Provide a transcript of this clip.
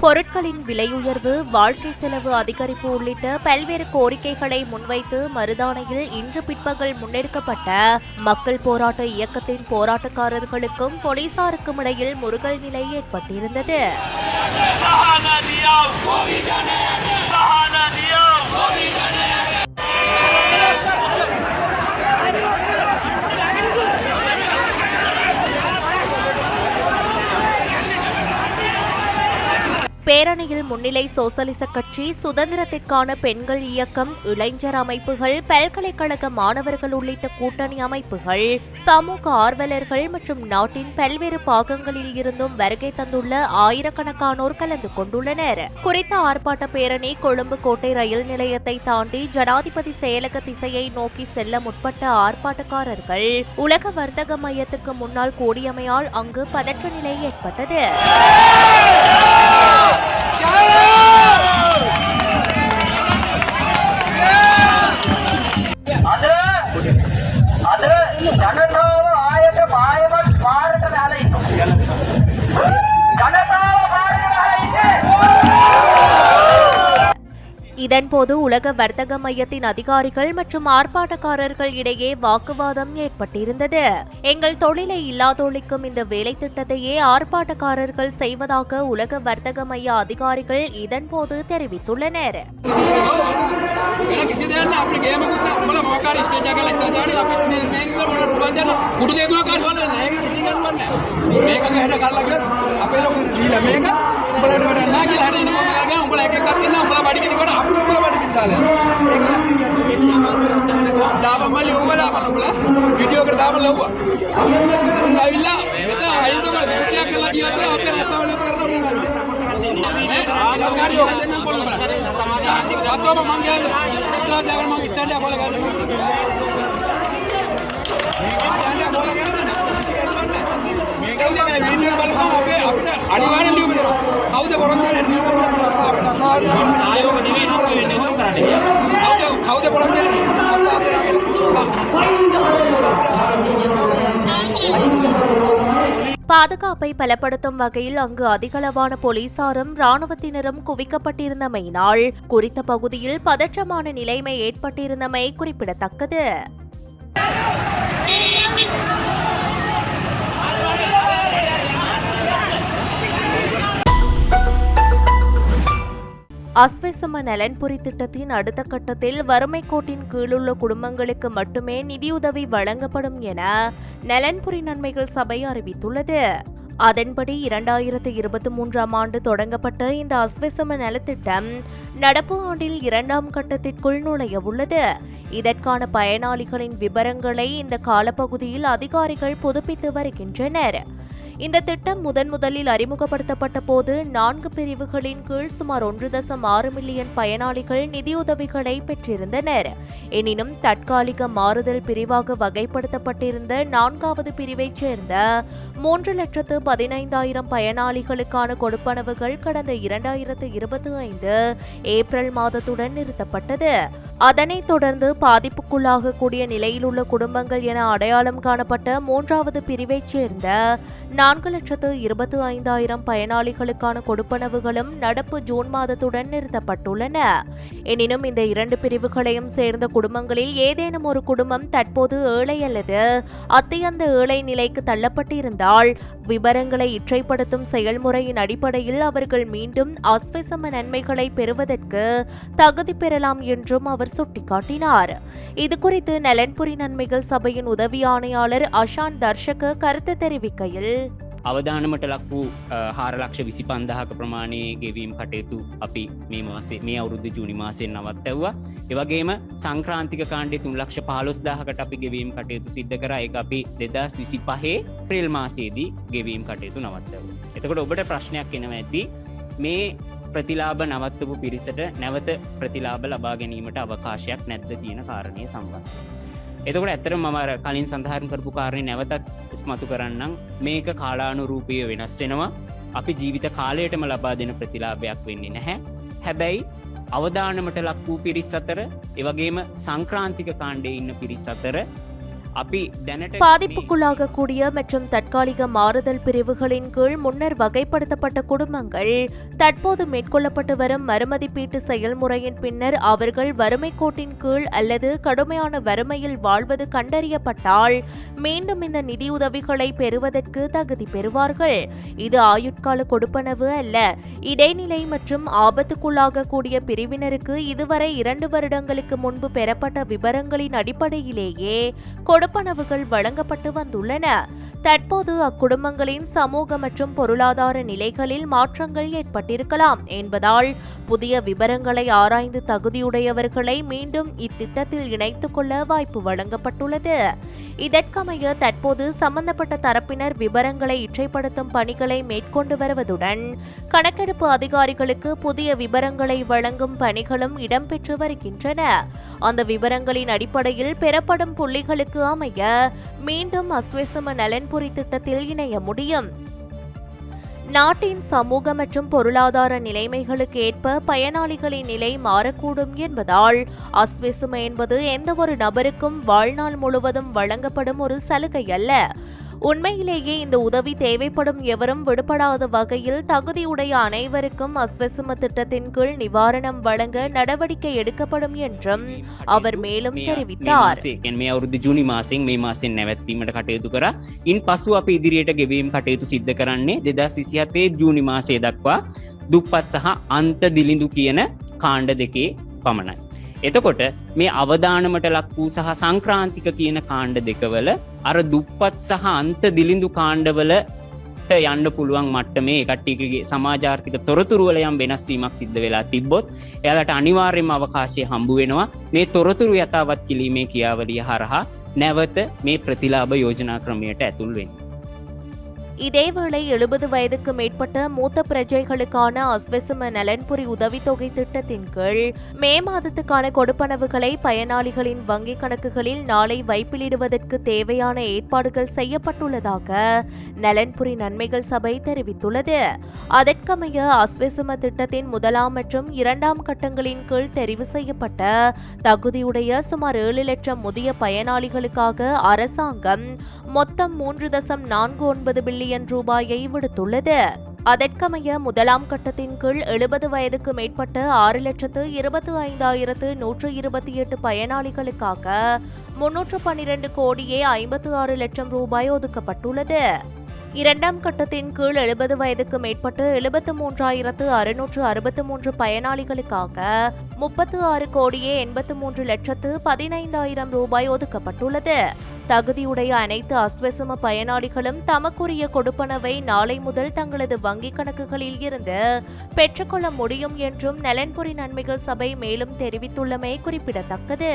பொருட்களின் விலை உயர்வு, வாழ்க்கை செலவு அதிகரிப்பு உள்ளிட்ட பல்வேறு கோரிக்கைகளை முன்வைத்து மருதானையில் இன்று பிற்பகல் முன்னெடுக்கப்பட்ட மக்கள் போராட்ட இயக்கத்தின் போராட்டக்காரர்களுக்கும் போலீசாருக்கும் இடையில் முறுகல் நிலை ஏற்பட்டிருந்தது. பேரணியில் முன்னிலை சோசலிச கட்சி, சுதந்திரத்திற்கான பெண்கள் இயக்கம், இளைஞர் அமைப்புகள், பல்கலைக்கழக மாணவர்கள் உள்ளிட்ட கூட்டணி அமைப்புகள், சமூக ஆர்வலர்கள் மற்றும் நாட்டின் பல்வேறு பாகங்களில் இருந்தும் வருகை தந்துள்ள ஆயிரக்கணக்கானோர் கலந்து கொண்டுள்ளனர். குறித்த ஆர்ப்பாட்ட பேரணி கொழும்பு கோட்டை ரயில் நிலையத்தை தாண்டி ஜனாதிபதி செயலக திசையை நோக்கி செல்ல முற்பட்ட ஆர்ப்பாட்டக்காரர்கள் உலக வர்த்தக மையத்துக்கு முன்னால் கூடியமையால் அங்கு பதற்ற நிலை ஏற்பட்டது. இதன்போது உலக வர்த்தக மையத்தின் அதிகாரிகள் மற்றும் ஆர்ப்பாட்டக்காரர்கள் இடையே வாக்குவாதம் ஏற்பட்டிருந்தது. எங்கள் தொழிலை இல்லாதொழிக்கும் இந்த வேலை திட்டத்தையே ஆர்ப்பாட்டக்காரர்கள் செய்வதாக உலக வர்த்தக மைய அதிகாரிகள் இதன்போது தெரிவித்துள்ளனர். பாதுகாப்பை பலப்படுத்தும் வகையில் அங்கு அதிகளவான போலீசாரும் ராணுவத்தினரும் குவிக்கப்பட்டிருந்தமையினால் குறித்த பகுதியில் பதற்றமான நிலைமை ஏற்பட்டிருந்தமை குறிப்பிடத்தக்கது. அஸ்வெசம நலன்புரி திட்டத்தின் அடுத்த கட்டத்தில் வறுமை கோட்டின் கீழுள்ள குடும்பங்களுக்கு மட்டுமே நிதியுதவி வழங்கப்படும் என நலன்புரி நன்மைகள் சபை அறிவித்துள்ளது. அதன்படி 2023ஆம் ஆண்டு தொடங்கப்பட்ட இந்த அஸ்வெசம நலத்திட்டம் நடப்பு ஆண்டில் 2ஆம் கட்டத்திற்குள் நுழைய உள்ளது. இதற்கான பயனாளிகளின் விவரங்களை இந்த காலப்பகுதியில் அதிகாரிகள் புதுப்பித்து வருகின்றனர். இந்த திட்டம் முதலில் அறிமுகப்படுத்தப்பட்ட போது 4 பிரிவுகளின் கீழ் சுமார் 1.6 மில்லியன் பயனாளிகள் நிதியுதவிகளை பெற்றிருந்தனர். எனினும் தற்காலிக மாறுதல் பிரிவாக வகைப்படுத்தப்பட்டிருந்த 4வது பிரிவைச் சேர்ந்த 3,15,000 பயனாளிகளுக்கான கொடுப்பனவுகள் கடந்த 2025 ஏப்ரல் மாதத்துடன் நிறுத்தப்பட்டது. அதனைத் தொடர்ந்து பாதிப்புக்குள்ளாகக்கூடிய நிலையில் உள்ள குடும்பங்கள் என அடையாளம் காணப்பட்ட 3வது பிரிவைச் சேர்ந்த 4,25,000 பயனாளிகளுக்கான கொடுப்பனவுகளும் நடப்பு ஜூன் மாதத்துடன் நிறுத்தப்பட்டுள்ளன. எனினும் இந்த 2 பிரிவுகளையும் சேர்ந்த குடும்பங்களில் ஏதேனும் ஒரு குடும்பம் தற்போது ஏழை அல்லது அத்தியந்த ஏழை நிலைக்கு தள்ளப்பட்டிருந்தால் விவரங்களை இற்றைப்படுத்தும் செயல்முறையின் அடிப்படையில் அவர்கள் மீண்டும் அஸ்வெசம நன்மைகளை பெறுவதற்கு தகுதி பெறலாம் என்றும் அவர் சுட்டிக்காட்டினார். இதுகுறித்து நலன்புரி நன்மைகள் சபையின் உதவி ஆணையாளர் அஷான் தர்ஷக கருத்து தெரிவிக்கையில், අවදානමට ලක් වූ 4,25,000ක ප්‍රමාණයේ ගෙවීම් කටයුතු අපි මේ අවුරුදු ජූනි මාසයෙන් නවත්තැව්වා. ඒ වගේම සංක්‍රාන්තික කාණ්ඩේ 3,15,000කට අපි ගෙවීම් කටයුතු සිද්ධ කරා. ඒක අපි 2025 ඒප්‍රිල් මාසයේදී ගෙවීම් කටයුතු නවත්තැව්වා. එතකොට ඔබට ප්‍රශ්නයක් එනවා ඇති මේ ප්‍රතිලාභ නවත්තපු පිරිසට නැවත ප්‍රතිලාභ ලබා ගැනීමට අවකාශයක් නැද්ද කියන කාරණය සම්බන්ධව. එතකොට ඇත්තටම මම අර කලින් සඳහන් කරපු කාරණේ නැවතත් ඉස්මතු කරන්නම්. මේක කාලානුරූපීව වෙනස් වෙනවා. අපි ජීවිත කාලයටම ලබා දෙන ප්‍රතිලාභයක් වෙන්නේ නැහැ. හැබැයි අවදානමට ලක් වූ පිරිස් අතර, ඒ වගේම සංක්‍රාන්තික කාණ්ඩයේ ඉන්න පිරිස් අතර අපි දැනට பாதிப்புக்குள்ளாகக்கூடிய மற்றும் தற்காலிக மாறுதல் பிரிவுகளின் கீழ் முன்னர் வகைப்படுத்தப்பட்ட குடும்பங்கள் தற்போது மேற்கொள்ளப்பட்டு வரும் மறுமதிப்பீட்டு செயல்முறையின் பின்னர் அவர்கள் வறுமை கோட்டின் கீழ் அல்லது கடுமையான வறுமையில் வாழ்வது கண்டறியப்பட்டால் மீண்டும் இந்த நிதியுதவிகளை பெறுவதற்கு தகுதி பெறுவார்கள். இது ஆயுட்கால கொடுப்பனவு அல்ல. இடைநிலை மற்றும் ஆபத்துக்குள்ளாகக்கூடிய பிரிவினருக்கு இதுவரை 2 வருடங்களுக்கு முன்பு பெறப்பட்ட விவரங்களின் அடிப்படையிலேயே கொடுப்பனவுகள் வழங்கப்பட்டு வந்துள்ளன. தற்போது அக்குடும்பங்களின் சமூக மற்றும் பொருளாதார நிலைகளில் மாற்றங்கள் ஏற்பட்டிருக்கலாம் என்பதால் புதிய விவரங்களை ஆராய்ந்து தகுதியுடையவர்களை மீண்டும் இத்திட்டத்தில் இணைத்துக் கொள்ள வாய்ப்பு வழங்கப்பட்டுள்ளது. இதற்கமைய தற்போது சம்பந்தப்பட்ட தரப்பினர் விவரங்களை இற்றைப்படுத்தும் பணிகளை மேற்கொண்டு வருவதுடன் கணக்கெடுப்பு அதிகாரிகளுக்கு புதிய விவரங்களை வழங்கும் பணிகளும் இடம்பெற்று வருகின்றன. அந்த விவரங்களின் அடிப்படையில் பெறப்படும் புள்ளிகளுக்கு அமைய மீண்டும் அஸ்வெசும நலன்புரி திட்டத்தில் இணைய முடியும். நாட்டின் சமூக மற்றும் பொருளாதார நிலைமைகளுக்கு ஏற்ப பயனாளிகளின் நிலை மாறக்கூடும் என்பதால் அஸ்வெசும என்பது எந்தவொரு நபருக்கும் வாழ்நாள் முழுவதும் வழங்கப்படும் ஒரு சலுகை அல்ல. உண்மையிலேயே இந்த உதவி தேவைப்படும் எவரும் விடுபடாத வகையில் தகுதியுடைய அனைவருக்கும் அஸ்வெசும திட்டத்தின் கீழ் நிவாரணம் வழங்க நடவடிக்கை எடுக்கப்படும் என்றும் அவர் மேலும் தெரிவித்தார். මේ අවුරුදු ජූනි මාසෙන් මේ මාසෙන් නැවැත්වීමට කටයුතු කරා. ඉන් පසු අපි ඉදිරියට ගෙවීම් කටයුතු සිද්ධ කරන්නේ 2027 ජූනි මාසය දක්වා දුප්පත් සහ අන්ත දිලිඳු කියන කාණ්ඩ දෙකේ පමණයි. එතකොට මේ අවදානමට ලක් වූ සහ සංක්‍රාන්තික කියන කාණ්ඩ දෙකවල අර දුප්පත් සහ අන්ත දිලිඳු කාණ්ඩවලට යන්න පුළුවන් මට්ටමේ කට්ටියගේ සමාජාර්ථික තොරතුරු වල යම් වෙනස් වීමක් සිද්ධ වෙලා තිබ්බොත් එයාලට අනිවාර්යයෙන්ම අවකාශය හම්බ වෙනවා මේ තොරතුරු යථාවත් කිරීමේ ක්‍රියාවලිය හරහා නැවත මේ ප්‍රතිලාභ යෝජනා ක්‍රමයට ඇතුල් වෙන්න. இதேவேளை 70 வயதுக்கு மேற்பட்ட மூத்த பிரஜைகளுக்கான அஸ்வெசும நலன்புரி உதவித்தொகை திட்டத்தின் கீழ் மே மாதத்துக்கான கொடுப்பனவுகளை பயனாளிகளின் வங்கிக் கணக்குகளில் நாளை வைப்பிலிடுவதற்கு தேவையான ஏற்பாடுகள் செய்யப்பட்டுள்ளதாக நலன்புரி நன்மைகள் சபை தெரிவித்துள்ளது. அதற்கமைய அஸ்வெசும திட்டத்தின் 1ஆம் மற்றும் 2ஆம் கட்டங்களின் கீழ் தெரிவு செய்யப்பட்ட தகுதியுடைய சுமார் 7 லட்சம் முதிய பயனாளிகளுக்காக அரசாங்கம் மொத்தம் 3.49 பில்லியன் ரூபாயை விடுத்துள்ளது. அதற்கமைய 1ஆம் கட்டத்தின் கீழ் 70 வயதுக்கு மேற்பட்ட 6,25,128 பயனாளிகளுக்காக 312 கோடியே 56 லட்சம் ரூபாய் ஒதுக்கப்பட்டுள்ளது. 2ஆம் கட்டத்தின் கீழ் 70 வயதுக்கு மேற்பட்டு 73,663 பயனாளிகளுக்காக 36 கோடியே 83 லட்சத்து 15,000 ரூபாய் ஒதுக்கப்பட்டுள்ளது. தகுதியுடைய அனைத்து அஸ்வெசும பயனாளிகளும் தமக்குரிய கொடுப்பனவை நாளை முதல் தங்களது வங்கிக் கணக்குகளில் இருந்து பெற்றுக்கொள்ள முடியும் என்றும் நலன்புரி நன்மைகள் சபை மேலும் தெரிவித்துள்ளமை குறிப்பிடத்தக்கது.